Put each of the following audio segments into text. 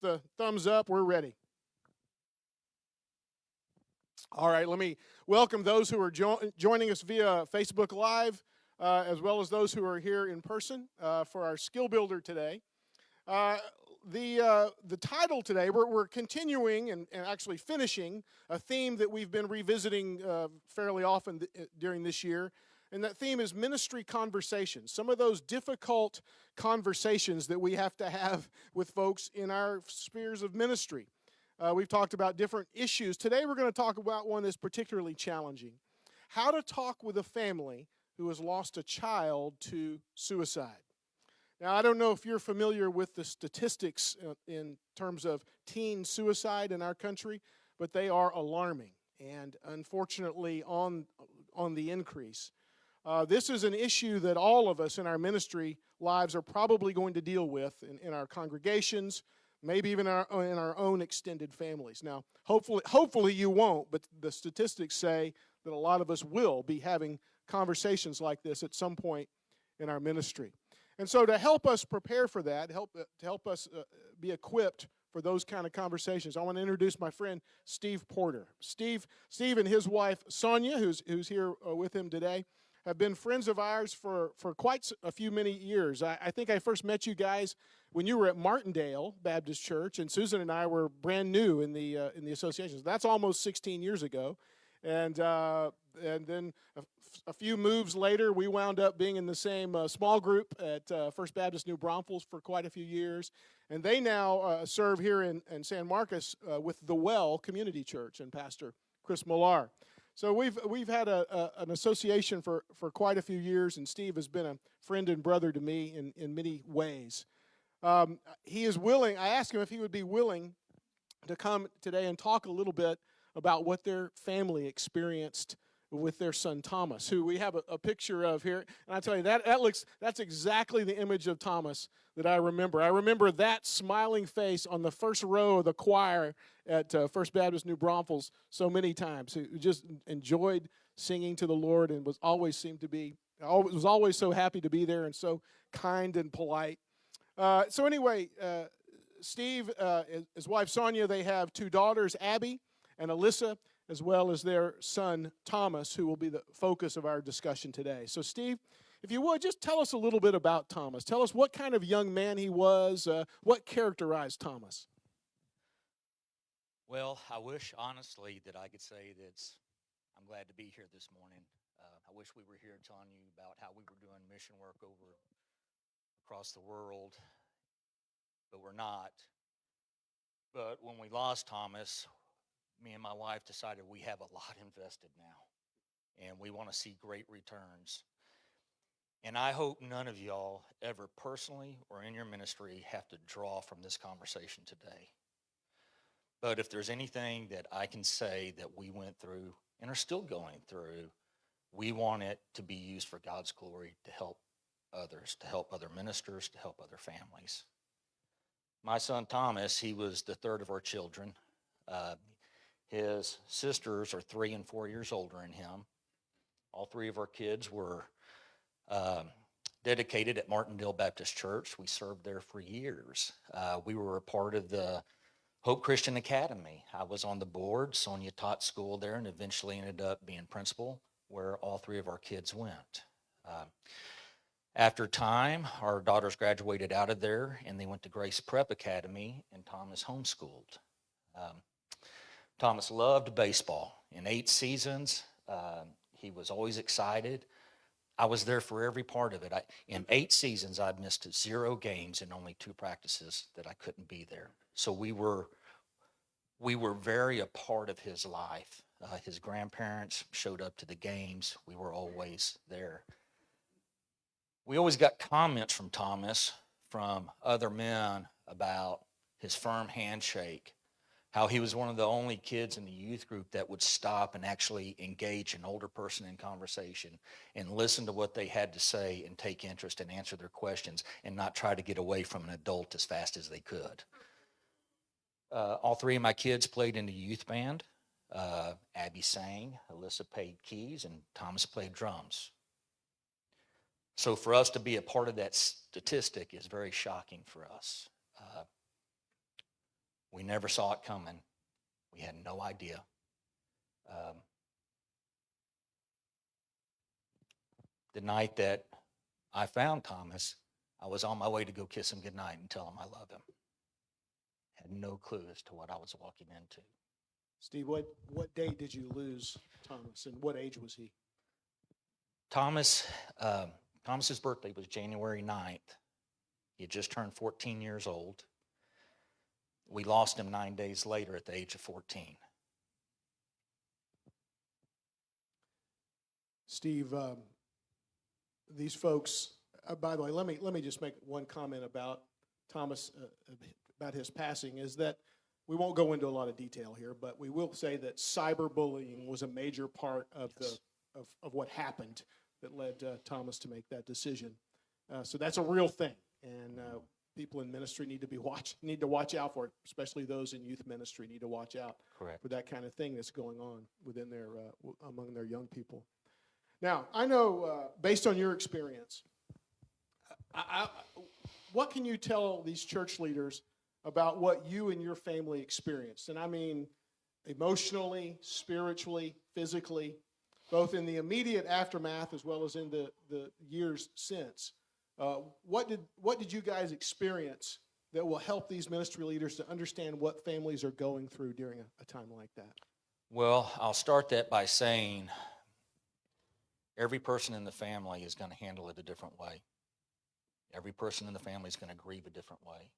the thumbs up. We're ready. All right, let me welcome those who are joining us via Facebook Live, as well as those who are here in person for our Skill Builder today. Uh, the title today, we're continuing and actually finishing a theme that we've been revisiting fairly often during this year, and that theme is ministry conversations. Some of those difficult conversations that we have to have with folks in our spheres of ministry. We've talked about different issues. Today we're going to talk about one that's particularly challenging. How to talk with a family who has lost a child to suicide. Now, I don't know if you're familiar with the statistics in terms of teen suicide in our country, but they are alarming and unfortunately on the increase. This is an issue that all of us in our ministry lives are probably going to deal with in our congregations, maybe even in our own extended families. Now, hopefully you won't, but the statistics say that a lot of us will be having conversations like this at some point in our ministry. And so to help us prepare for that, to help us be equipped for those kind of conversations, I want to introduce my friend Steve Porter. Steve and his wife Sonia, who's here with him today, have been friends of ours for quite a few many years. I think I first met you guys when you were at Martindale Baptist Church, and Susan and I were brand new in the association. So that's almost 16 years ago. And then a few moves later, we wound up being in the same small group at First Baptist New Braunfels for quite a few years. And they now serve here in San Marcos with the Well Community Church and Pastor Chris Millar. So we've had an association for quite a few years, and Steve has been a friend and brother to me in many ways. He is willing. I asked him if he would be willing to come today and talk a little bit about what their family experienced with their son Thomas, who we have a picture of here. And I tell you, that's exactly the image of Thomas that I remember. I remember that smiling face on the first row of the choir at First Baptist New Braunfels so many times, who just enjoyed singing to the Lord and was always so happy to be there and so kind and polite. So anyway, Steve, his wife Sonia, they have two daughters, Abby and Alyssa, as well as their son, Thomas, who will be the focus of our discussion today. So, Steve, if you would, just tell us a little bit about Thomas. Tell us what kind of young man he was, what characterized Thomas. Well, I wish, honestly, that I could say that I'm glad to be here this morning. I wish we were here telling you about how we were doing mission work across the world, but we're not. But when we lost Thomas, me and my wife decided we have a lot invested now, and we want to see great returns. And I hope none of y'all ever personally or in your ministry have to draw from this conversation today. But if there's anything that I can say that we went through and are still going through, we want it to be used for God's glory, to help others, to help other ministers, to help other families. My son Thomas, he was the third of our children. His sisters are 3 and 4 years older than him. All three of our kids were dedicated at Martindale Baptist Church. We served there for years. We were a part of the Hope Christian Academy. I was on the board. Sonia taught school there and eventually ended up being principal, where all three of our kids went. After time, our daughters graduated out of there, and they went to Grace Prep Academy, and Thomas homeschooled. Thomas loved baseball. In 8 seasons, he was always excited. I was there for every part of it. In 8 seasons, I'd missed 0 games and only 2 practices that I couldn't be there. So we were very a part of his life. His grandparents showed up to the games. We were always there. We always got comments from Thomas, from other men, about his firm handshake, how he was one of the only kids in the youth group that would stop and actually engage an older person in conversation and listen to what they had to say and take interest and answer their questions and not try to get away from an adult as fast as they could. All 3 of my kids played in the youth band. Abby sang, Alyssa played keys, and Thomas played drums. So for us to be a part of that statistic is very shocking for us. We never saw it coming. We had no idea. The night that I found Thomas, I was on my way to go kiss him goodnight and tell him I love him. Had no clue as to what I was walking into. Steve, what date did you lose Thomas, and what age was he? Thomas's birthday was January 9th. He had just turned 14 years old. We lost him 9 days later at the age of 14. Steve, these folks, by the way, let me just make one comment about Thomas, about his passing, is that we won't go into a lot of detail here, but we will say that cyberbullying was a major part of Yes. of what happened that led Thomas to make that decision. So that's a real thing, and people in ministry need to watch out for it, especially those in youth ministry need to watch out Correct. for that kind of thing that's going on within their among their young people. Now, I know based on your experience, what can you tell these church leaders about what you and your family experienced? And I mean emotionally, spiritually, physically, both in the immediate aftermath as well as in the years since. What did you guys experience that will help these ministry leaders to understand what families are going through during a time like that? Well, I'll start that by saying every person in the family is going to handle it a different way. Every person in the family is going to grieve a different way.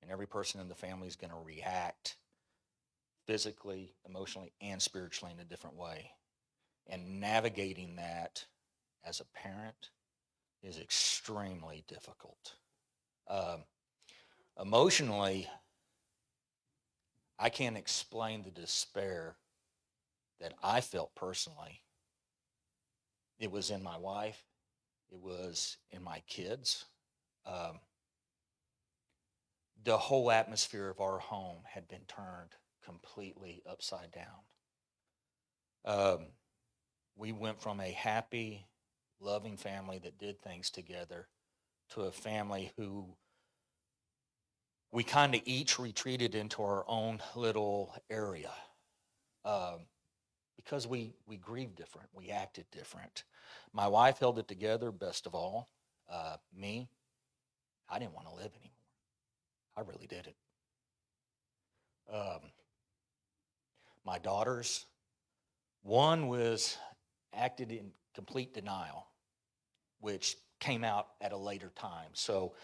And every person in the family is going to react physically, emotionally, and spiritually in a different way. And navigating that as a parent is extremely difficult. Emotionally, I can't explain the despair that I felt personally. It was in my wife. It was in my kids. The whole atmosphere of our home had been turned completely upside down. We went from a happy, loving family that did things together to a family who we kind of each retreated into our own little area because we grieved different. We acted different. My wife held it together best of all. Me, I didn't want to live anymore. I really didn't. My daughters, one acted in complete denial, which came out at a later time. So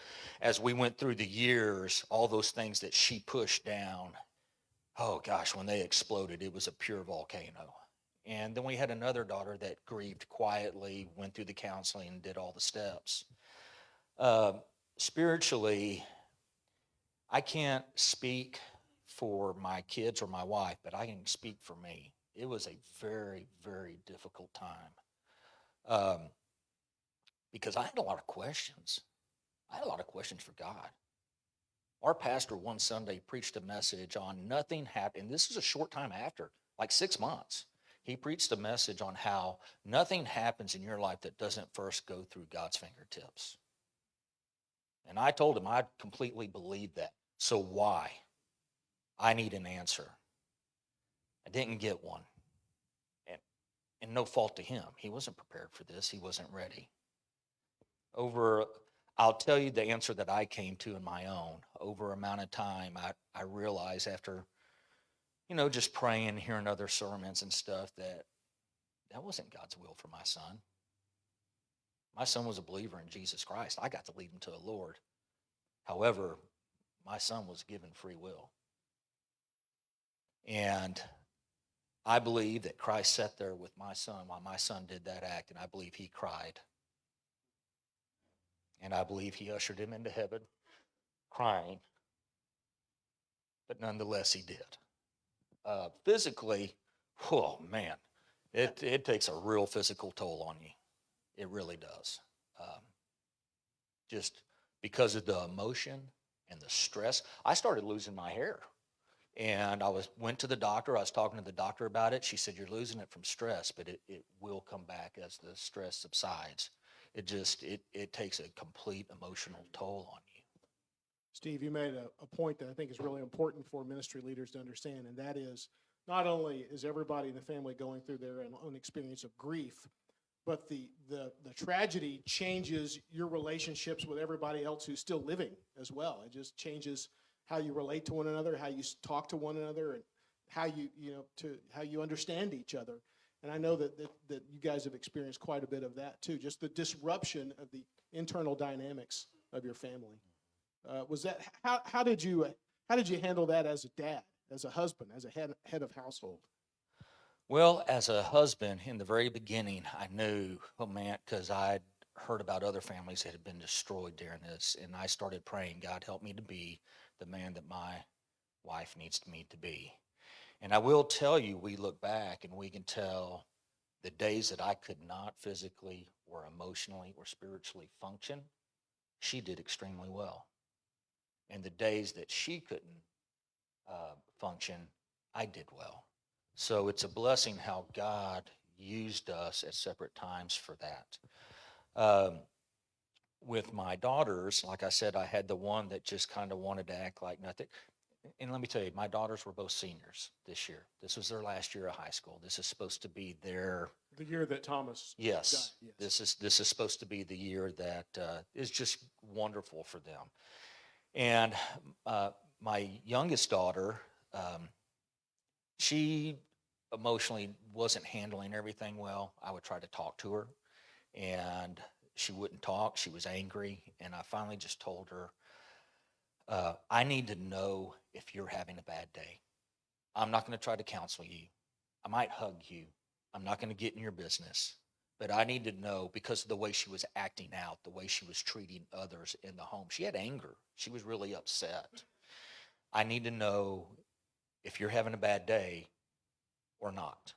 as we went through the years, all those things that she pushed down, oh gosh, when they exploded, it was a pure volcano. And then we had another daughter that grieved quietly, went through the counseling and did all the steps. Spiritually, I can't speak for my kids or my wife, but I can speak for me. It was a very, very difficult time because I had a lot of questions. I had a lot of questions for God. Our pastor one Sunday preached a message on nothing happened. This is a short time after, like 6 months. He preached a message on how nothing happens in your life that doesn't first go through God's fingertips. And I told him I completely believe that. So why? I need an answer. I didn't get one. And no fault to him. He wasn't prepared for this. He wasn't ready. I'll tell you the answer that I came to in my own. Over amount of time, I realized after, just praying, hearing other sermons and stuff, that wasn't God's will for my son. My son was a believer in Jesus Christ. I got to lead him to the Lord. However, my son was given free will. And I believe that Christ sat there with my son while my son did that act, and I believe he cried. And I believe he ushered him into heaven crying. But nonetheless, he did. Physically, oh man, it takes a real physical toll on you. It really does. Just because of the emotion and the stress. I started losing my hair. And went to the doctor. I was talking to the doctor about it. She said, you're losing it from stress, but it will come back as the stress subsides. It takes a complete emotional toll on you. Steve, you made a point that I think is really important for ministry leaders to understand, and that is not only is everybody in the family going through their own experience of grief, but the tragedy changes your relationships with everybody else who's still living as well. It just changes how you relate to one another, how you talk to one another, and how how you understand each other. And I know that you guys have experienced quite a bit of that too, just the disruption of the internal dynamics of your family. Was that how did you handle that as a dad, as a husband, as a head of household? Well, as a husband, in the very beginning, I knew, oh man, because I'd heard about other families that had been destroyed during this, and I started praying, God, help me to be the man that my wife needs me to be. And I will tell you, we look back and we can tell the days that I could not physically or emotionally or spiritually function, she did extremely well. And the days that she couldn't function, I did well. So it's a blessing how God used us at separate times for that. Um, with my daughters, like I said, I had the one that just kind of wanted to act like nothing. And let me tell you, my daughters were both seniors this year. This was their last year of high school. This is supposed to be their The year that Thomas yes. died, yes. This is supposed to be the year that is just wonderful for them. And my youngest daughter, she emotionally wasn't handling everything well. I would try to talk to her, and she wouldn't talk. She was angry, and I finally just told her, I need to know if you're having a bad day. I'm not going to try to counsel you. I might hug you. I'm not going to get in your business. But I need to know because of the way she was acting out, the way she was treating others in the home. She had anger. She was really upset. I need to know if you're having a bad day or not.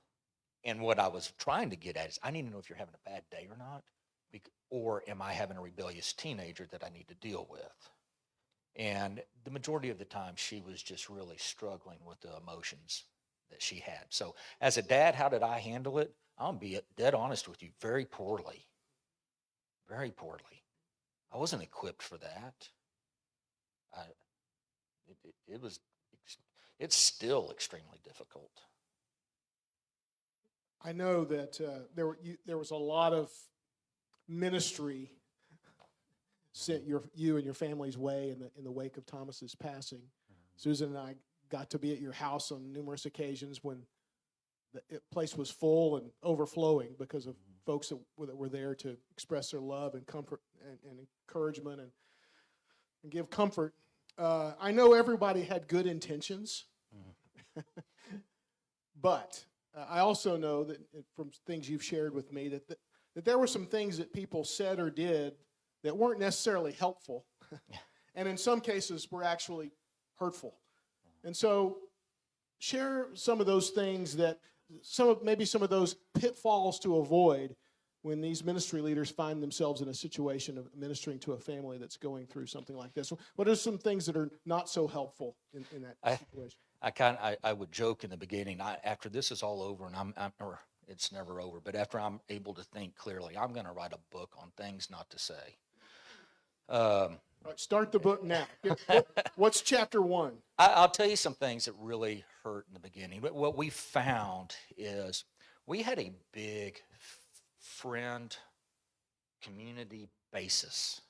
And what I was trying to get at is I need to know if you're having a bad day or not, or am I having a rebellious teenager that I need to deal with? And the majority of the time, she was just really struggling with the emotions that she had. So, as a dad, how did I handle it? I'll be dead honest with you, very poorly. Very poorly. I wasn't equipped for that. I, it was, it's still extremely difficult. I know that there was a lot of ministry sent you and your family's way in the wake of Thomas's passing. Susan and I got to be at your house on numerous occasions when the place was full and overflowing because of folks that were there to express their love and comfort and encouragement and give comfort. I know everybody had good intentions, but I also know that from things you've shared with me that there were some things that people said or did that weren't necessarily helpful, and in some cases were actually hurtful. And so, share some of those things that maybe some of those pitfalls to avoid when these ministry leaders find themselves in a situation of ministering to a family that's going through something like this. What are some things that are not so helpful in that situation? I would joke in the beginning. After this is all over, and or it's never over, but after I'm able to think clearly, I'm going to write a book on things not to say. All right, start the book now. What's chapter 1? I'll tell you some things that really hurt in the beginning. But what we found is we had a big friend community basis.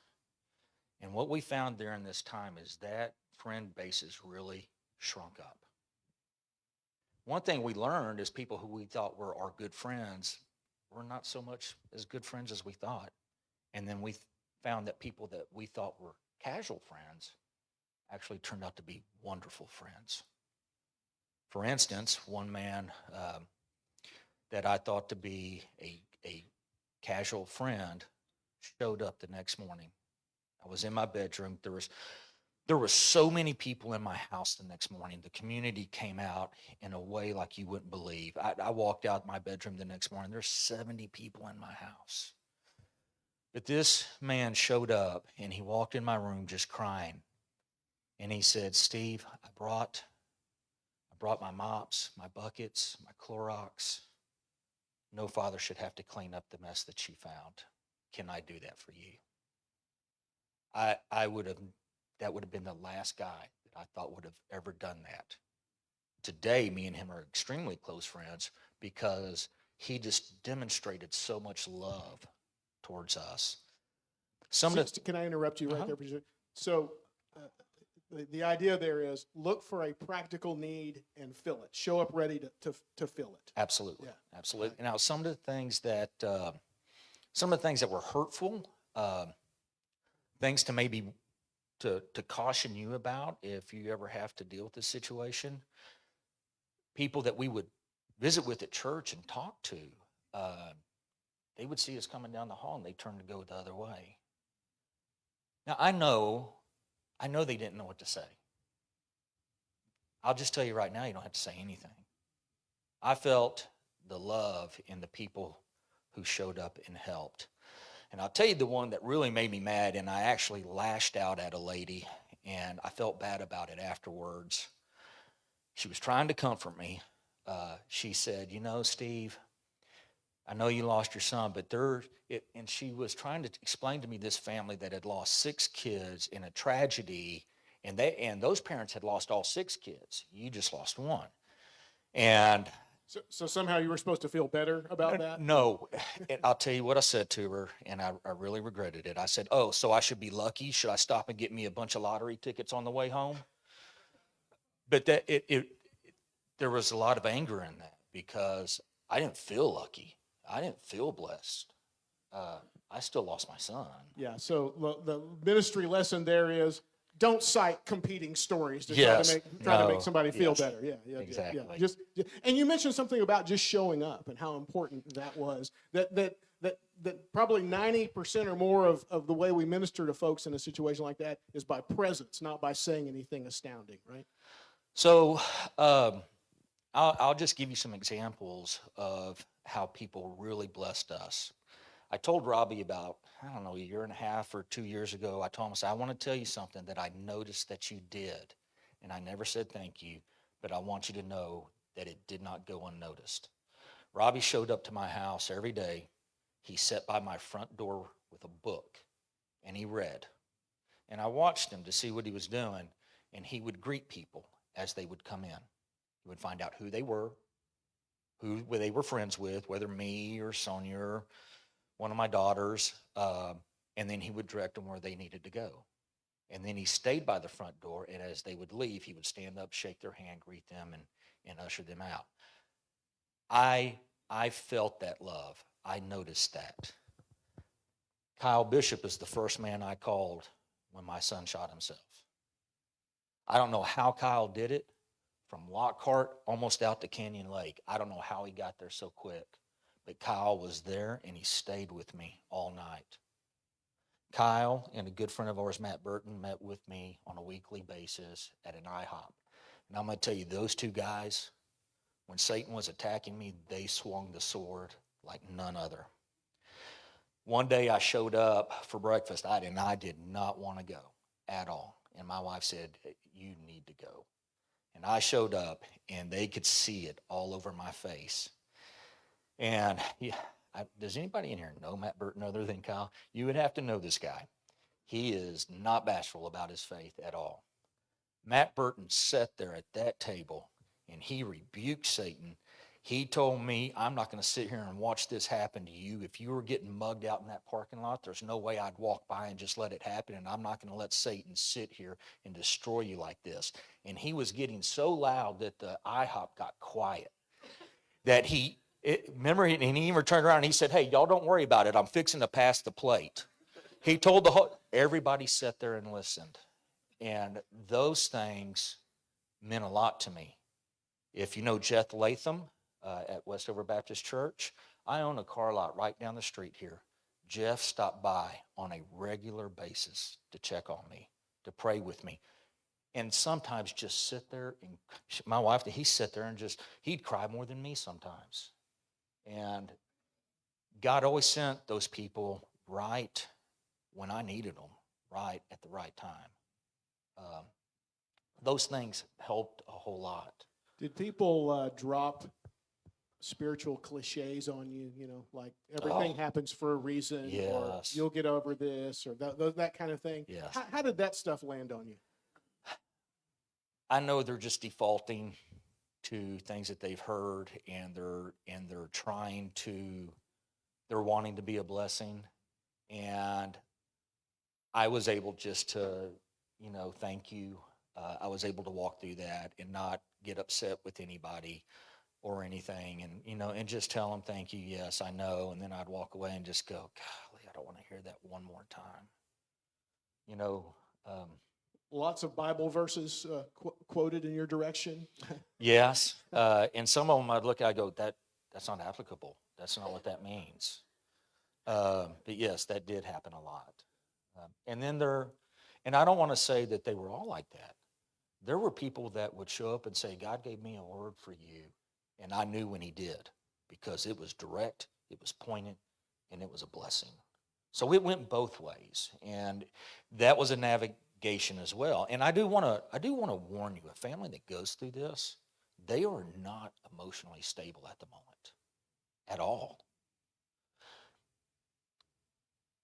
And what we found during this time is that friend basis really shrunk up. One thing we learned is people who we thought were our good friends were not so much as good friends as we thought. And then we found that people that we thought were casual friends actually turned out to be wonderful friends. For instance, one man that I thought to be a casual friend showed up the next morning. I was in my bedroom. There were so many people in my house the next morning. The community came out in a way like you wouldn't believe. I walked out my bedroom the next morning. There's 70 people in my house. But this man showed up, and he walked in my room just crying. And he said, Steve, I brought my mops, my buckets, my Clorox. No father should have to clean up the mess that you found. Can I do that for you? I would have that would have been the last guy that I thought would have ever done that. Today, me and him are extremely close friends because he just demonstrated so much love towards us. Can I interrupt you right Uh-huh. there? Producer? So the idea there is look for a practical need and fill it. Show up ready to fill it. Absolutely, Yeah. absolutely. Now, some of the things that were hurtful, things to maybe to caution you about if you ever have to deal with this situation. People that we would visit with at church and talk to, they would see us coming down the hall and they turn to go the other way. Now, I know they didn't know what to say. I'll just tell you right now, you don't have to say anything. I felt the love in the people who showed up and helped. And I'll tell you the one that really made me mad, and I actually lashed out at a lady, and I felt bad about it afterwards. She was trying to comfort me. She said, "You know, Steve, I know you lost your son, but and she was trying to explain to me this family that had lost 6 kids in a tragedy, and those parents had lost all 6 kids. You just lost one." And So somehow you were supposed to feel better about that? no, and I'll tell you what I said to her, and I really regretted it. I said, "Oh, so I should be lucky? Should I stop and get me a bunch of lottery tickets on the way home?" But there was a lot of anger in that because I didn't feel lucky. I didn't feel blessed. I still lost my son. Yeah, so the ministry lesson there is don't cite competing stories to Yes. try to make No. somebody feel Yes. better. Yeah, Exactly. And you mentioned something about just showing up and how important that was. That probably 90% or more of the way we minister to folks in a situation like that is by presence, not by saying anything astounding, right? So I'll just give you some examples of how people really blessed us. I told Robbie about, I don't know, a year and a half or 2 years ago, I told him, I said, "I want to tell you something that I noticed that you did. And I never said thank you, but I want you to know that it did not go unnoticed." Robbie showed up to my house every day. He sat by my front door with a book and he read. And I watched him to see what he was doing, and he would greet people as they would come in. He would find out who they were, who they were friends with, whether me or Sonia or one of my daughters, and then he would direct them where they needed to go. And then he stayed by the front door, and as they would leave, he would stand up, shake their hand, greet them, and usher them out. I felt that love. I noticed that. Kyle Bishop is the first man I called when my son shot himself. I don't know how Kyle did it, from Lockhart almost out to Canyon Lake. I don't know how he got there so quick, but Kyle was there and he stayed with me all night. Kyle and a good friend of ours, Matt Burton, met with me on a weekly basis at an IHOP. And I'm going to tell you, those 2 guys, when Satan was attacking me, they swung the sword like none other. One day I showed up for breakfast, and I did not want to go at all. And my wife said, "You need to go." And I showed up, and they could see it all over my face. And does anybody in here know Matt Burton other than Kyle? You would have to know this guy. He is not bashful about his faith at all. Matt Burton sat there at that table, and he rebuked Satan. He told me, "I'm not going to sit here and watch this happen to you. If you were getting mugged out in that parking lot, there's no way I'd walk by and just let it happen, and I'm not going to let Satan sit here and destroy you like this." And he was getting so loud that the IHOP got quiet. That remember, and he even turned around and he said, "Hey, y'all don't worry about it. I'm fixing to pass the plate." He told everybody sat there and listened. And those things meant a lot to me. If you know Jeff Latham at Westover Baptist Church, I own a car lot right down the street here. Jeff stopped by on a regular basis to check on me, to pray with me, and sometimes just sit there. And my wife, he'd sit there and he'd cry more than me sometimes. And God always sent those people right when I needed them, right at the right time. Those things helped a whole lot. Did people drop spiritual cliches on you, like everything happens for a reason, or Yes. you'll get over this, or that kind of thing. Yes. How did that stuff land on you? I know they're just defaulting to things that they've heard, and they're they're wanting to be a blessing. And I was able just to, thank you. I was able to walk through that and not get upset with anybody or anything, and just tell them thank you. Yes, I know. And then I'd walk away and just go, golly, I don't want to hear that one more time. You know, um, Lots of Bible verses quoted in your direction. yes. And some of them I'd look at, I go, that's not applicable. That's not what that means. But yes, that did happen a lot. And then and I don't want to say that they were all like that. There were people that would show up and say, God gave me a word for you. And I knew when he did, because it was direct, it was poignant, and it was a blessing. So it went both ways. And that was a navigation as well. And I do want to warn you, a family that goes through this, they are not emotionally stable at the moment at all.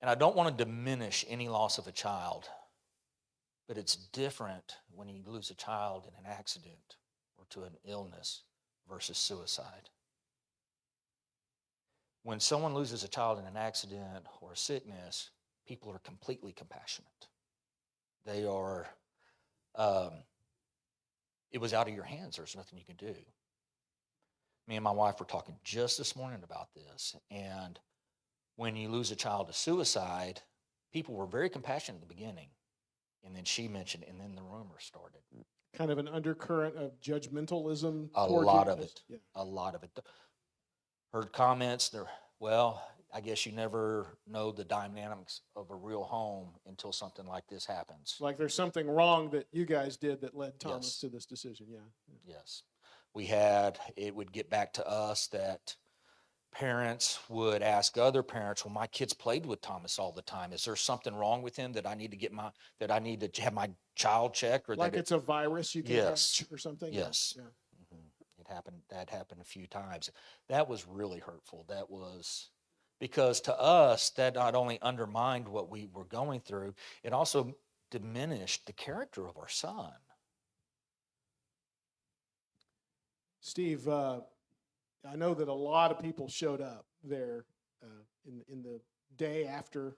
And I don't want to diminish any loss of a child, but it's different when you lose a child in an accident or to an illness versus suicide. When someone loses a child in an accident or a sickness, people are completely compassionate. They are, it was out of your hands. There's nothing you can do. Me and my wife were talking just this morning about this. And when you lose a child to suicide, people were very compassionate at the beginning. And then she mentioned, and then the rumors started. Kind of an undercurrent of judgmentalism. A toward lot you. of it. Yeah. A lot of it. Heard comments, well, I guess you never know the dynamics of a real home until something like this happens. Like there's something wrong that you guys did that led Thomas Yes. to this decision. Yeah. Yes. It would get back to us that parents would ask other parents, well, my kids played with Thomas all the time. Is there something wrong with him that I need to have my child checked? Or Like that it's a virus you can Yes. catch or something? Yes. Yeah. That happened a few times. That was really hurtful. That was because to us, that not only undermined what we were going through, it also diminished the character of our son. Steve, I know that a lot of people showed up there in the day after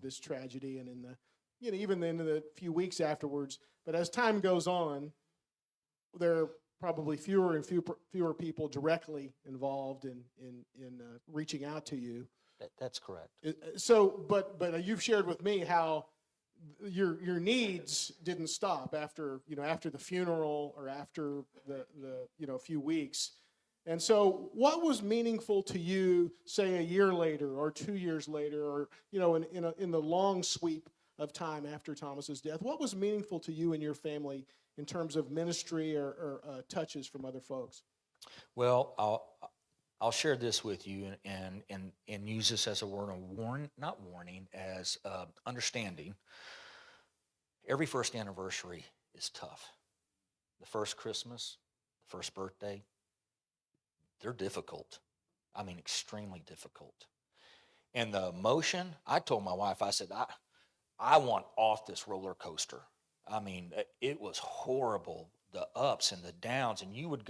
this tragedy, and in the even in the few weeks afterwards. But as time goes on, there are probably fewer and fewer people directly involved in reaching out to you. That's correct. So, but you've shared with me how your needs didn't stop after the funeral or after the few weeks. And so what was meaningful to you, say a year later or 2 years later, or in the long sweep of time after Thomas's death, what was meaningful to you and your family in terms of ministry or touches from other folks? Well, I'll share this with you and use this as a word of not warning, as understanding. Every first anniversary is tough. The first Christmas, the first birthday, they're difficult. I mean, extremely difficult. And the emotion, I told my wife, I said, I want off this roller coaster. I mean, it was horrible, the ups and the downs. And you would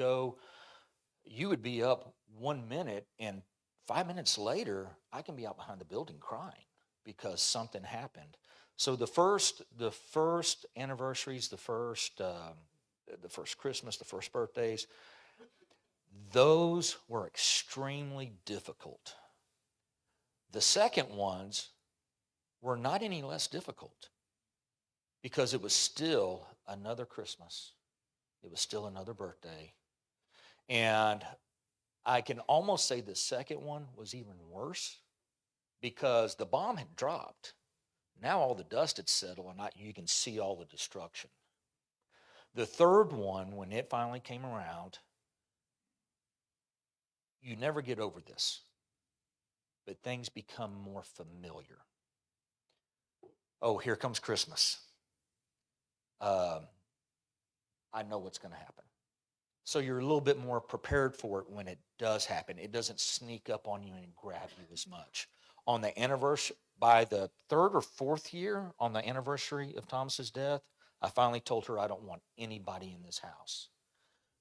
be up 1 minute, and 5 minutes later, I can be out behind the building crying because something happened. So the first anniversaries, the first Christmas, the first birthdays, those were extremely difficult. The second ones were not any less difficult because it was still another Christmas. It was still another birthday. And I can almost say the second one was even worse because the bomb had dropped. Now all the dust had settled and you can see all the destruction. The third one, when it finally came around, you never get over this, but things become more familiar. Oh, here comes Christmas. I know what's going to happen. So you're a little bit more prepared for it when it does happen. It doesn't sneak up on you and grab you as much. On the anniversary, by the third or fourth year on the anniversary of Thomas's death, I finally told her I don't want anybody in this house.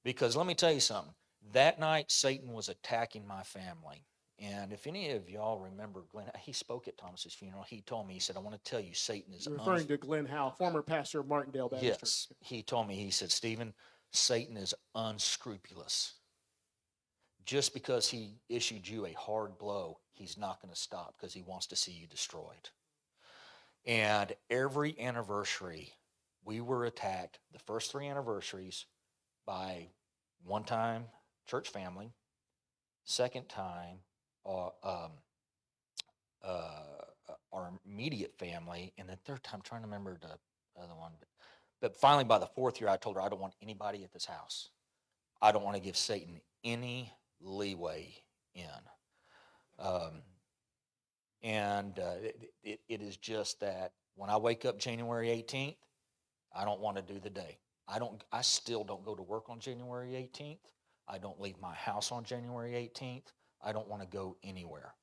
Because let me tell you something. That night, Satan was attacking my family. And if any of y'all remember Glenn, he spoke at Thomas's funeral. He told me, he said, I want to tell you, Satan is You're referring to Glenn Howe, former pastor of Martindale Baptist Yes. Church. He told me, he said, Stephen, Satan is unscrupulous. Just because he issued you a hard blow, he's not going to stop because he wants to see you destroyed. And every anniversary, we were attacked, the first 3 anniversaries, by one time church family, second time our immediate family, and the third time, I'm trying to remember the other one. But finally, by the 4th year, I told her, I don't want anybody at this house. I don't want to give Satan any leeway in. It is just that when I wake up January 18th, I don't want to do the day. I still don't go to work on January 18th. I don't leave my house on January 18th. I don't want to go anywhere.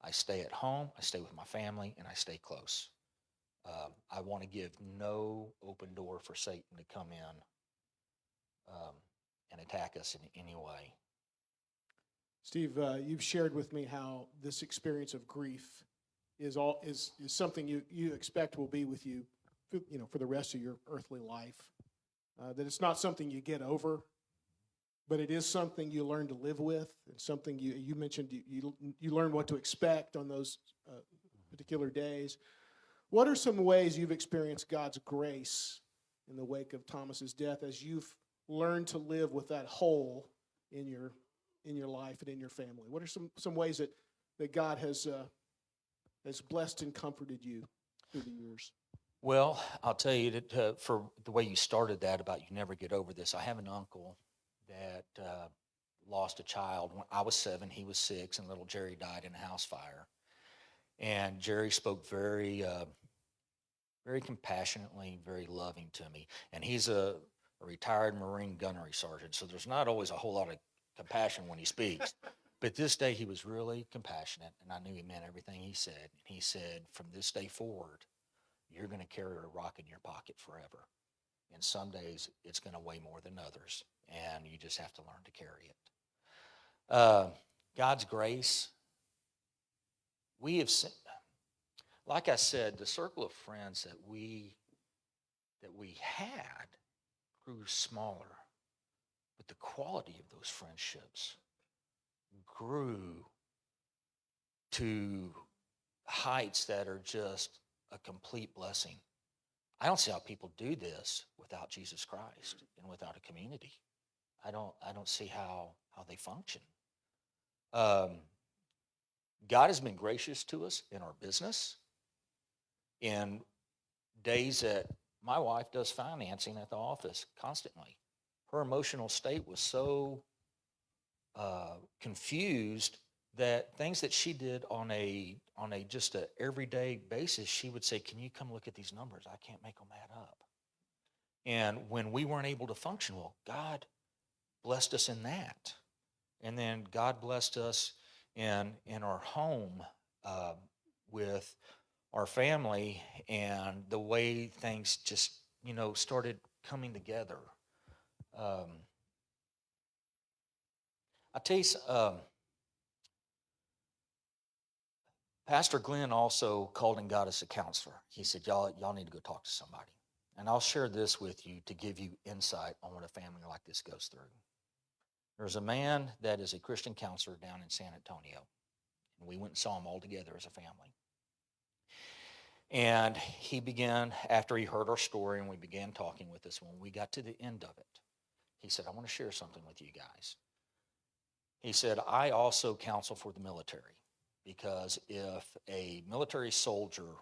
I stay at home, I stay with my family, and I stay close. I want to give no open door for Satan to come in and attack us in any way. Steve, you've shared with me how this experience of grief is something you expect will be with you, for the rest of your earthly life. That it's not something you get over, but it is something you learn to live with. It's something you mentioned you learn what to expect on those particular days. What are some ways you've experienced God's grace in the wake of Thomas's death as you've learned to live with that hole in your life and in your family? What are some ways that God has blessed and comforted you through the years? Well, I'll tell you that for the way you started that about you never get over this, I have an uncle that lost a child when I was 7, he was 6, and little Jerry died in a house fire. And Jerry spoke very compassionately, very loving to me. And he's a retired Marine gunnery sergeant, so there's not always a whole lot of compassion when he speaks. But this day he was really compassionate, and I knew he meant everything he said. And he said, from this day forward, you're going to carry a rock in your pocket forever. And some days it's going to weigh more than others, and you just have to learn to carry it. God's grace, we have seen, like I said, the circle of friends that we had grew smaller, but the quality of those friendships grew to heights that are just a complete blessing. I don't see how people do this without Jesus Christ and without a community. I don't see how they function. God has been gracious to us in our business. In days that my wife does financing at the office constantly, her emotional state was so confused that things that she did on a just a everyday basis, she would say, "Can you come look at these numbers? I can't make them add up." And when we weren't able to function well, God blessed us in that, and then God blessed us in our home with our family and the way things just started coming together. I tell you, Pastor Glenn also called and got us a counselor. He said, y'all need to go talk to somebody. And I'll share this with you to give you insight on what a family like this goes through. There's a man that is a Christian counselor down in San Antonio. And we went and saw him all together as a family. And he began, after he heard our story and we began talking with us, when we got to the end of it, he said, I want to share something with you guys. He said, I also counsel for the military. Because if a military soldier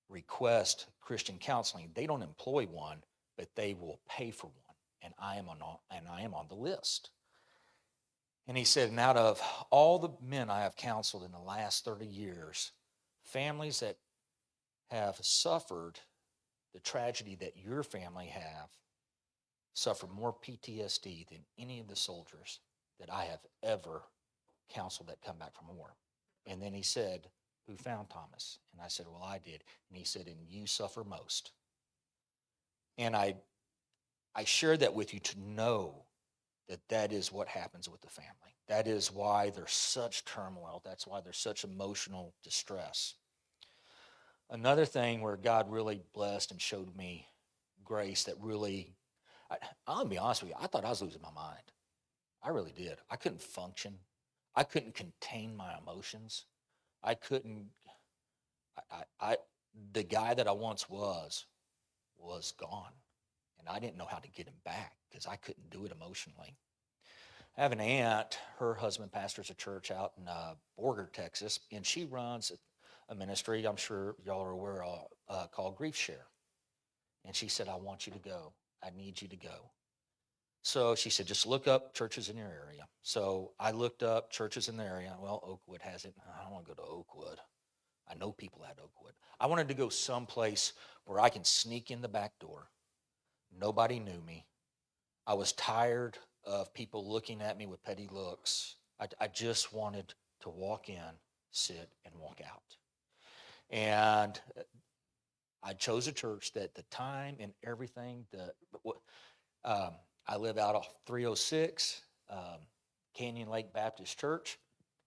requests Christian counseling, they don't employ one, but they will pay for one. And I am on the list. And he said, and out of all the men I have counseled in the last 30 years, families that have suffered the tragedy that your family have, suffered more PTSD than any of the soldiers that I have ever counseled that come back from war. And then he said, who found Thomas? And I said, well, I did. And he said, and you suffer most. And I share that with you to know that that is what happens with the family. That is why there's such turmoil. That's why there's such emotional distress. Another thing where God really blessed and showed me grace that really, I'll be honest with you, I thought I was losing my mind. I really did. I couldn't function. I couldn't contain my emotions. I couldn't, the guy that I once was gone. And I didn't know how to get him back because I couldn't do it emotionally. I have an aunt, her husband pastors a church out in Borger, Texas, and she runs a ministry I'm sure y'all are aware of called Grief Share. And she said, I want you to go. I need you to go. So she said, just look up churches in your area. So I looked up churches in the area. Well, Oakwood has it. I don't want to go to Oakwood. I know people at Oakwood. I wanted to go someplace where I can sneak in the back door. Nobody knew me. I was tired of people looking at me with petty looks. I just wanted to walk in, sit, and walk out. And I chose a church that the time and everything, I live out off 306. Canyon Lake Baptist Church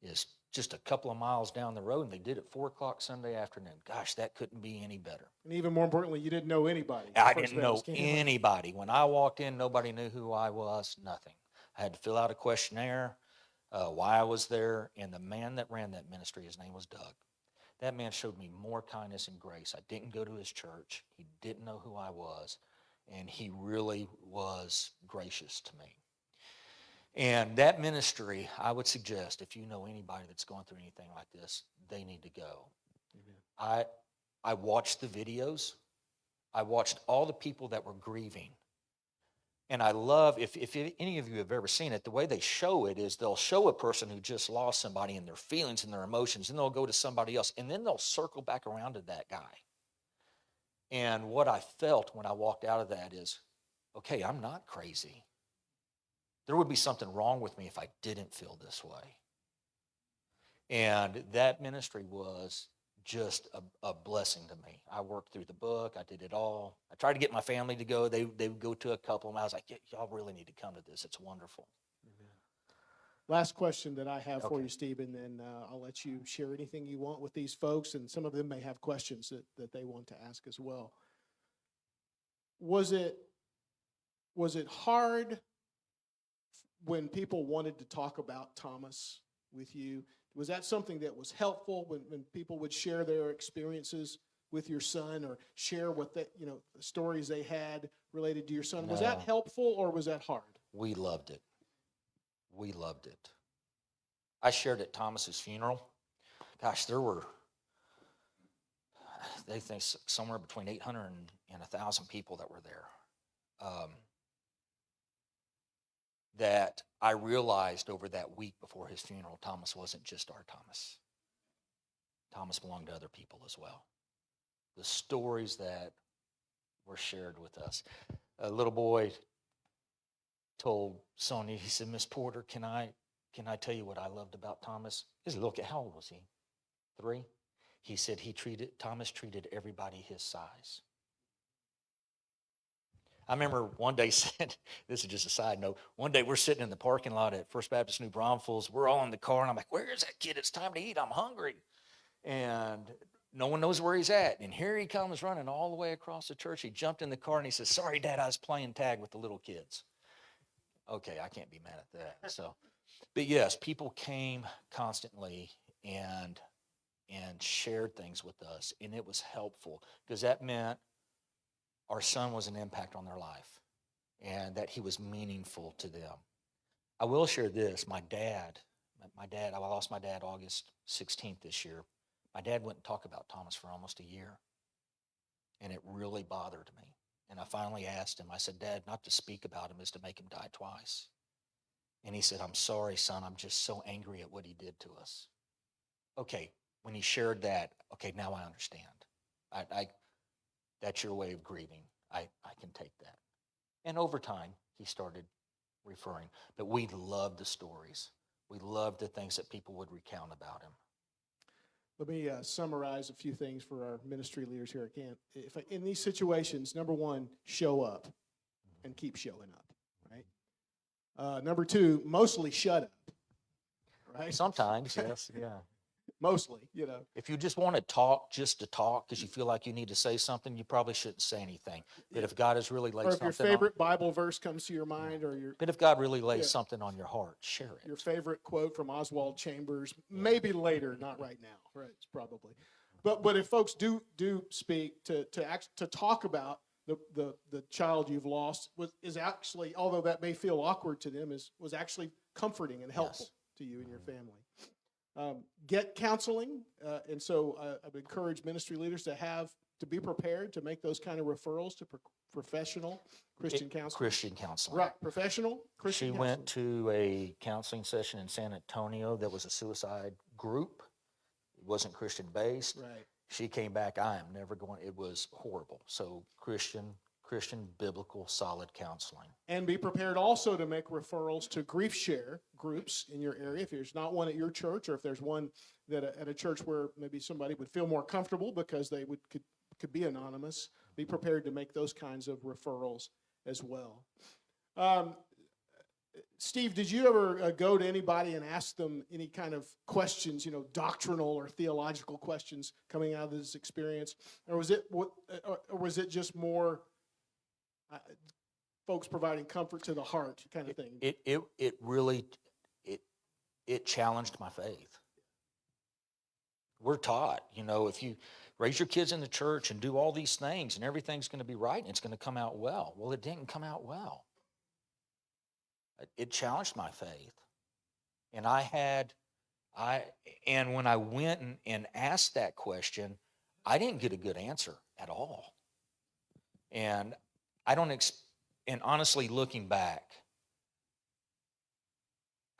is just a couple of miles down the road, and they did it 4 o'clock Sunday afternoon. Gosh, that couldn't be any better. And even more importantly, you didn't know anybody. I didn't know anybody. When I walked in, nobody knew who I was, nothing. I had to fill out a questionnaire, why I was there, and the man that ran that ministry, his name was Doug. That man showed me more kindness and grace. I didn't go to his church. He didn't know who I was, and he really was gracious to me. And that ministry, I would suggest, if you know anybody that's going through anything like this, they need to go. Amen. I watched the videos. I watched all the people that were grieving. And I love, if any of you have ever seen it, the way they show it is they'll show a person who just lost somebody and their feelings and their emotions, and they'll go to somebody else, and then they'll circle back around to that guy. And what I felt when I walked out of that is, okay, I'm not crazy. There would be something wrong with me if I didn't feel this way. And that ministry was just a blessing to me. I worked through the book. I did it all. I tried to get my family to go. They would go to a couple, and I was like, y'all really need to come to this. It's wonderful. Last question that I have for you, Steve, and then I'll let you share anything you want with these folks, and some of them may have questions that they want to ask as well. Was it hard when people wanted to talk about Thomas with you? Was that something that was helpful when people would share their experiences with your son or share what the stories they had related to your son? No. Was that helpful or was that hard? We loved it. We loved it. I shared at Thomas's funeral. Gosh, there were, they think somewhere between 800 and 1,000 people that were there. That I realized over that week before his funeral, Thomas wasn't just our Thomas. Thomas belonged to other people as well. The stories that were shared with us. A little boy told Sonia, he said, Miss Porter, can I tell you what I loved about Thomas? He said, look, how old was he? 3? He said Thomas treated everybody his size. I remember one day, this is just a side note, one day we're sitting in the parking lot at First Baptist New Braunfels. We're all in the car, and I'm like, where is that kid? It's time to eat. I'm hungry. And no one knows where he's at. And here he comes running all the way across the church. He jumped in the car, and he says, sorry, Dad, I was playing tag with the little kids. Okay, I can't be mad at that. So, but yes, people came constantly and shared things with us, and it was helpful because that meant our son was an impact on their life and that he was meaningful to them. I will share this. I lost my dad August 16th this year. My dad wouldn't talk about Thomas for almost a year, and it really bothered me. And I finally asked him, I said, Dad, not to speak about him is to make him die twice. And he said, I'm sorry, son. I'm just so angry at what he did to us. Okay, when he shared that, okay, now I understand. That's your way of grieving. I can take that. And over time, he started referring. But we loved the stories. We loved the things that people would recount about him. Let me summarize a few things for our ministry leaders here again. If in these situations, number one, show up and keep showing up, right? Number two, mostly shut up, right? Sometimes, yes, yeah. Mostly, If you just want to talk just to talk because you feel like you need to say something, you probably shouldn't say anything. But if God has really laid or if something your favorite Bible verse comes to your mind, or but if God really lays something on your heart, share it. your favorite quote from Oswald Chambers, maybe later, not right now, right? It's probably, but if folks do speak to talk about the child you've lost, is actually, although that may feel awkward to them, was actually comforting and helpful to you and your family. Get counseling, and so I would encourage ministry leaders to be prepared to make those kind of referrals to professional Christian counseling. Christian counseling. Right, professional Christian She counseling. went to a counseling session in San Antonio that was a suicide group. It wasn't Christian based. Right. She came back, I am never going, it was horrible. So Christian, biblical, solid counseling. And be prepared also to make referrals to grief share groups in your area. If there's not one at your church, or if there's one that at a church where maybe somebody would feel more comfortable because they could be anonymous, be prepared to make those kinds of referrals as well. Steve, did you ever go to anybody and ask them any kind of questions, doctrinal or theological questions coming out of this experience, or was it just more folks providing comfort to the heart kind of thing? It really challenged my faith. We're taught, if you raise your kids in the church and do all these things and everything's going to be right and it's going to come out well. Well, it didn't come out well. It challenged my faith. And and when I went and asked that question, I didn't get a good answer at all. And and honestly, looking back,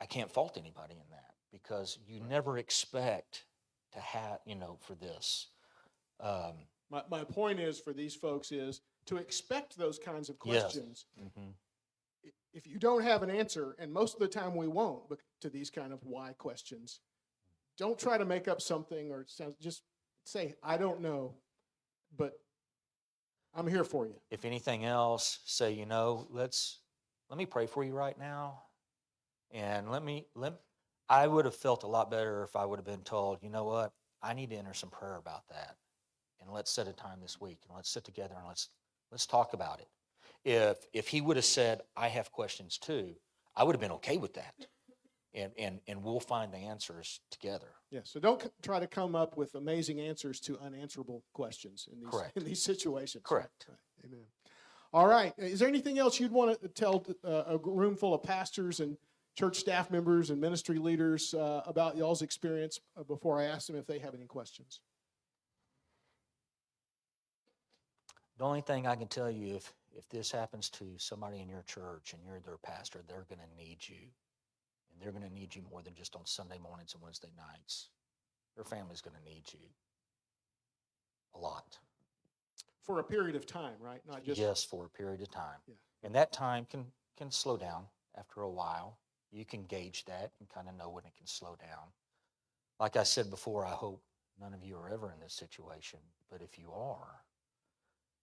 I can't fault anybody in that, because you never expect to have, for this. My point is, for these folks, is to expect those kinds of questions. Yes. Mm-hmm. If you don't have an answer, and most of the time we won't, but to these kind of why questions, don't try to make up something, or just say, I don't know, but I'm here for you. If anything else, say, let me pray for you right now. And I would have felt a lot better if I would have been told, you know what, I need to enter some prayer about that. And let's set a time this week, and let's sit together and let's talk about it. If he would have said, I have questions too, I would have been okay with that. And we'll find the answers together. Yeah, so don't try to come up with amazing answers to unanswerable questions in these situations. Correct. Right. Amen. All right. Is there anything else you'd want to tell a room full of pastors and church staff members and ministry leaders about y'all's experience before I ask them if they have any questions? The only thing I can tell you, if this happens to somebody in your church and you're their pastor, they're going to need you. And they're going to need you more than just on Sunday mornings and Wednesday nights. Their family's going to need you a lot. For a period of time, right? Not just... Yes, for a period of time. Yeah. And that time can slow down after a while. You can gauge that and kind of know when it can slow down. Like I said before, I hope none of you are ever in this situation. But if you are,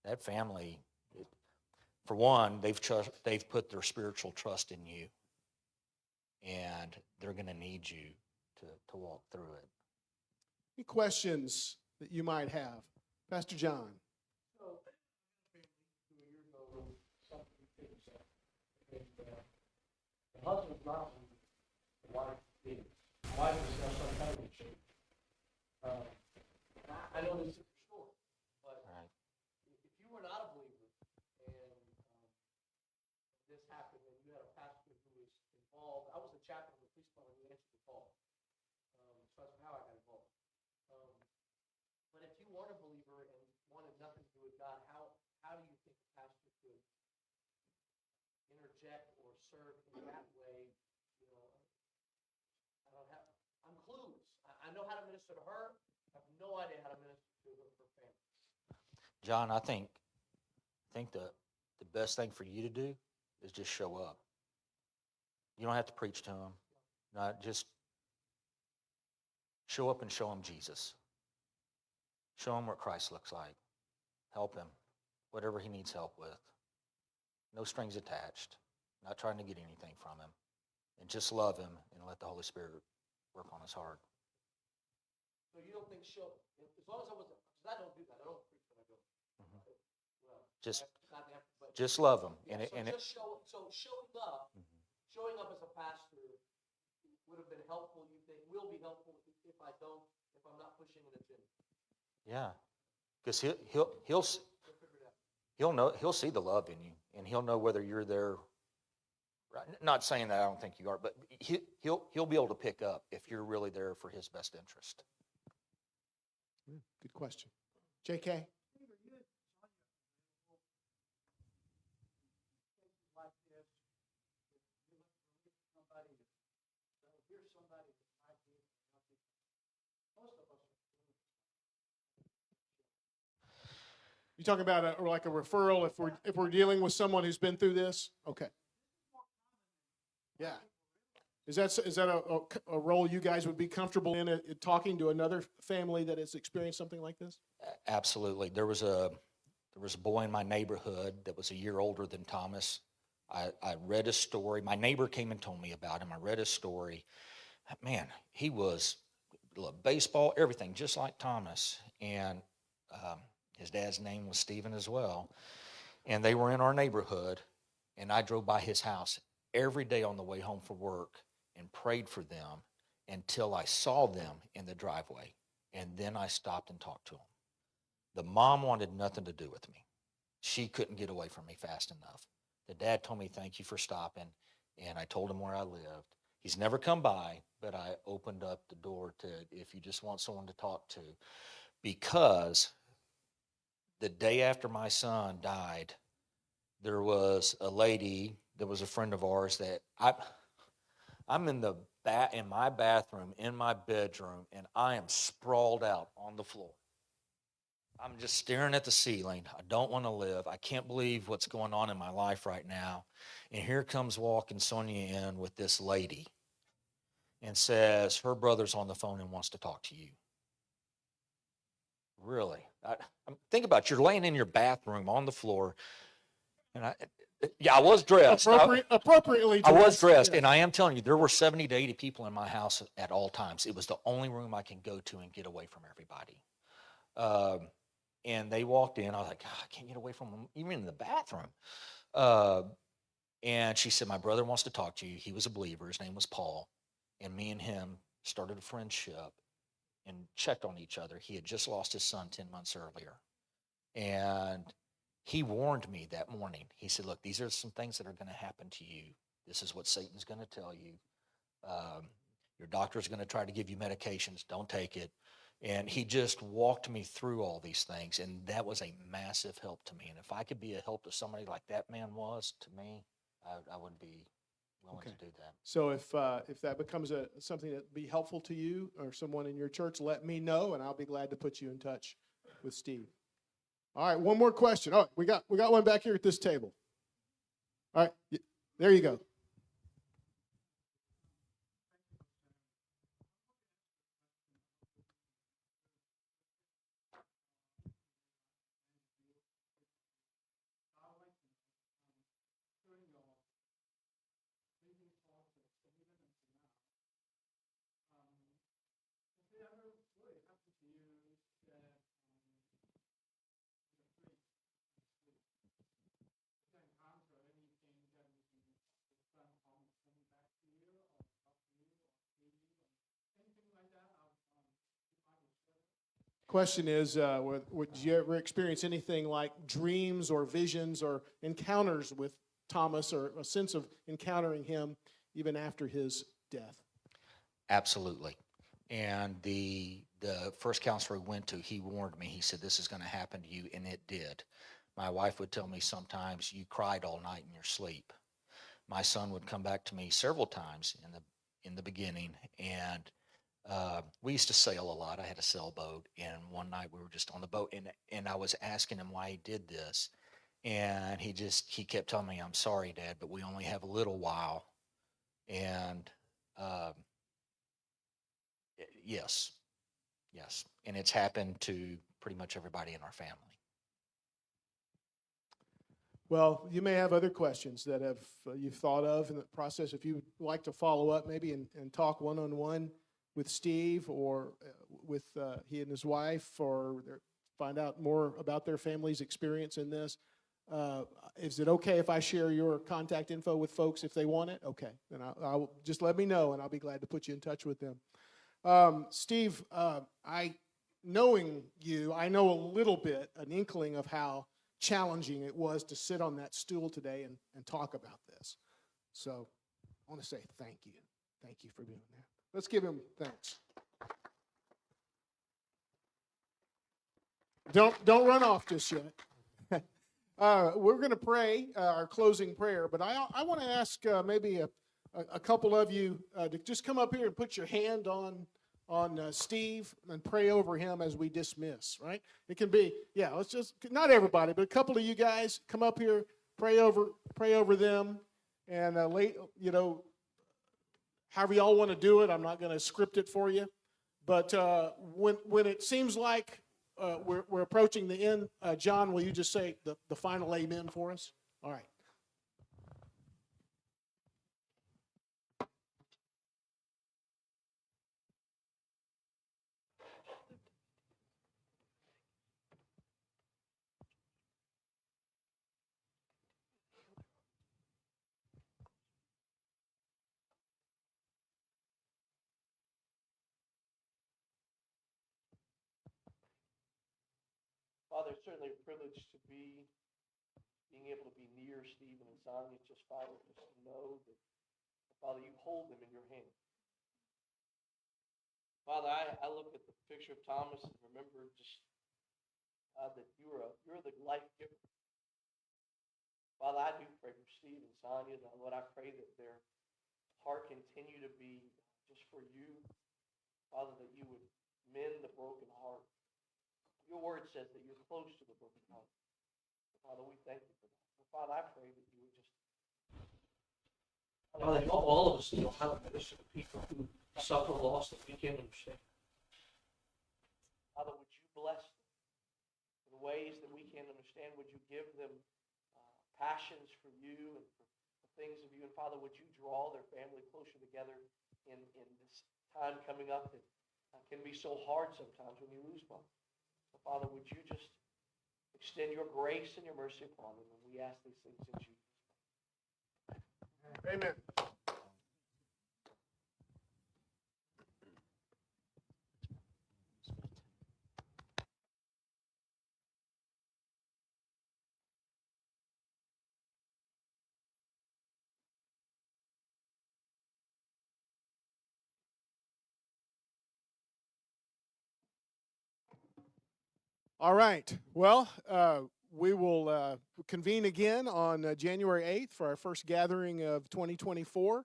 that family, for one, they've put their spiritual trust in you, and they're going to need you to walk through it. Any questions that you might have? Pastor John. So, a year ago, something finished up. And the husband's not who the wife is. The wife is now some kind of issue. I know this is short, but Right. if you were not a believer and this happened and you had a pastor who was involved, I was the chaplain of the police department who answered the call. So that's how I got involved. But if you weren't a believer and wanted nothing to do with God, how do you think a pastor could interject or serve in that way? I'm clueless. I know how to minister to her. I have no idea how to minister to her family. John, I think the best thing for you to do is just show up. You don't have to preach to them. Not just show up and show them Jesus. Show him what Christ looks like. Help him, whatever he needs help with. No strings attached. Not trying to get anything from him. And just love him and let the Holy Spirit work on his heart. So you don't think as long as I wasn't, because I don't do that. I don't preach when I go. Mhm. Well, Just- not after, but Just love him. yeah, And, so and it, just showing up as a pastor would have been helpful. You think will be helpful if I'm not pushing an agenda. yeah, because he'll We'll figure it out. he'll see the love in you, and he'll know whether you're there. Right? Not saying that I don't think you are, but he'll be able to pick up if you're really there for his best interest. Good question. J.K.? Like this, you look for somebody, so here's somebody that might be healthy. Most of us are doing You talking about like a referral if we're dealing with someone who's been through this? Okay. Yeah. Is that a role you guys would be comfortable in talking to another family that has experienced something like this? Absolutely. There was a boy in my neighborhood that was a year older than Thomas. I read his story. My neighbor came and told me about him. I read his story. Man, he was loved baseball, everything, just like Thomas. And his dad's name was Stephen as well. And they were in our neighborhood, and I drove by his house every day on the way home from work and prayed for them until I saw them in the driveway. And then I stopped and talked to them. The mom wanted nothing to do with me. She couldn't get away from me fast enough. The dad told me, thank you for stopping, and I told him where I lived. He's never come by, but I opened up the door to, if you just want someone to talk to, because the day after my son died, there was a lady that was a friend of ours that I'm in my bathroom, in my bedroom, and I am sprawled out on the floor. I'm just staring at the ceiling. I don't want to live. I can't believe what's going on in my life right now. And here comes walking Sonia in with this lady and says her brother's on the phone and wants to talk to you. Really? Think about it. You're laying in your bathroom on the floor. And I was dressed. Appropriately I was dressed, dressed, yeah. and I am telling you, there were 70 to 80 people in my house at all times. It was the only room I can go to and get away from everybody. And they walked in. I was like, God, I can't get away from them, even in the bathroom. And she said, my brother wants to talk to you. He was a believer. His name was Paul. And me and him started a friendship and checked on each other. He had just lost his son 10 months earlier. And he warned me that morning. He said, look, these are some things that are going to happen to you. This is what Satan's going to tell you. Your doctor's going to try to give you medications. Don't take it. And he just walked me through all these things. And that was a massive help to me. And if I could be a help to somebody like that man was to me, I would be willing Okay. to do that. So if that becomes something that be helpful to you or someone in your church, let me know, and I'll be glad to put you in touch with Steve. All right, one more question. Oh, we got one back here at this table. All right, there you go. Question is, would you ever experience anything like dreams or visions or encounters with Thomas, or a sense of encountering him even after his death? Absolutely. And the first counselor we went to, he warned me. He said, this is going to happen to you, and it did. My wife would tell me sometimes you cried all night in your sleep. My son would come back to me several times in the beginning, and we used to sail a lot. I had a sailboat, and one night we were just on the boat, and I was asking him why he did this. And he kept telling me, "I'm sorry, Dad, but we only have a little while." And yes, yes. And it's happened to pretty much everybody in our family. Well, you may have other questions that you've thought of in the process. If you would like to follow up maybe and talk one-on-one with Steve or with he and his wife, or find out more about their family's experience in this, is it okay if I share your contact info with folks if they want it? Okay, then I'll just let me know, and I'll be glad to put you in touch with them. Steve, knowing you, I know a little bit, an inkling of how challenging it was to sit on that stool today and talk about this. So I want to say thank you. Thank you for doing that. Let's give him thanks. Don't run off just yet. We're going to pray our closing prayer, but I want to ask maybe a couple of you to just come up here and put your hand on Steve and pray over him as we dismiss, right? It can be, let's just, not everybody, but a couple of you guys come up here, pray over them, and however y'all want to do it. I'm not going to script it for you, but when it seems like we're approaching the end, John, will you just say the final amen for us? All right. Father, it's certainly a privilege to being able to be near Stephen and Sonia, just Father, just to know that, Father, you hold them in your hand. Father, I look at the picture of Thomas and remember just that you're the life giver. Father, I do pray for Steve and Sonia, Lord, I pray that their heart continue to be just for you. Father, that you would mend the broken heart. Your word says that you're close to the broken heart. Father, we thank you for that. Father, I pray that you would just, Father, help all of us to know how to minister to people who suffer loss that we can't understand. Father, would you bless them in ways that we can't understand? Would you give them passions for you and for things of you? And Father, would you draw their family closer together in this time coming up that can be so hard sometimes when you lose one? Father, would you just extend your grace and your mercy upon them? And we ask these things in Jesus' name. Amen. All right. Well, we will convene again on January 8th for our first gathering of 2024.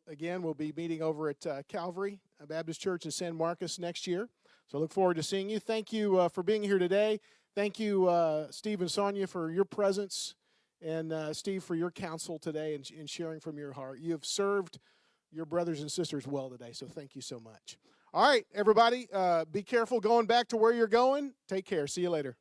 Again, we'll be meeting over at Calvary Baptist Church in San Marcos next year. So I look forward to seeing you. Thank you for being here today. Thank you, Steve and Sonia, for your presence, and Steve, for your counsel today and sharing from your heart. You have served your brothers and sisters well today, so thank you so much. All right, everybody, be careful going back to where you're going. Take care. See you later.